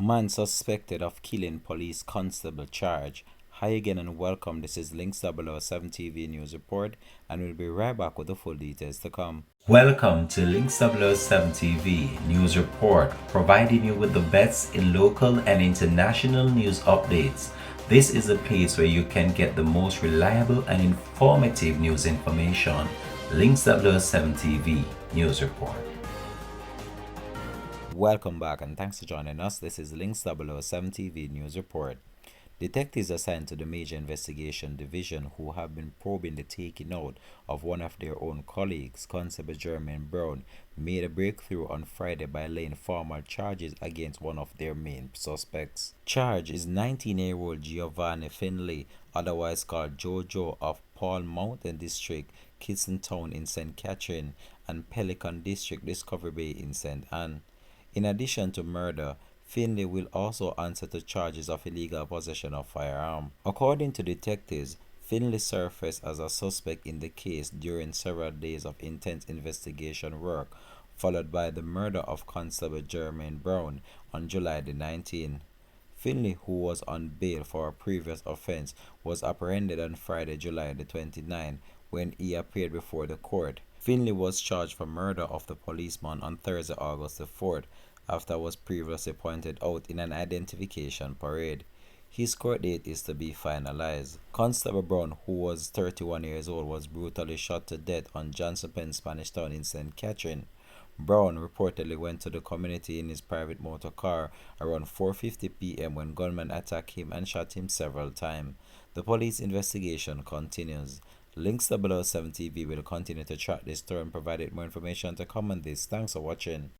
Man suspected of killing police constable charge. Hi again and welcome. This is Links 007 TV News Report, and we'll be right back with the full details to come. Welcome to Links 007 TV News Report, providing you with the best in local and international news updates. This is a place where you can get the most reliable and informative news information. Links 007 TV News Report. Welcome back and thanks for joining us. This is Links 007 TV News Report. Detectives assigned to the Major Investigation Division who have been probing the taking out of one of their own colleagues, Constable Jermaine Brown, made a breakthrough on Friday by laying formal charges against one of their main suspects. Charge is 19-year-old Giovanni Finley, otherwise called Jojo, of Paul Mountain District, Kitson Town in St. Catherine, and Pelican District, Discovery Bay in St. Anne. In addition to murder, Finley will also answer to charges of illegal possession of firearm. According to detectives, Finley surfaced as a suspect in the case during several days of intense investigation work, followed by the murder of Constable Jermaine Brown on July the 19th. Finley, who was on bail for a previous offense, was apprehended on Friday, July the 29th, when he appeared before the court. Finley was charged for murder of the policeman on Thursday, August the 4th, after was previously pointed out in an identification parade. His court date is to be finalized. Constable Brown, who was 31 years old, was brutally shot to death on Johnson Penn Spanish Town in St. Catherine. Brown reportedly went to the community in his private motor car around 4:50 p.m. when gunmen attacked him and shot him several times. The police investigation continues. Links 007 TV will continue to track this story and provide more information to come on this. Thanks for watching.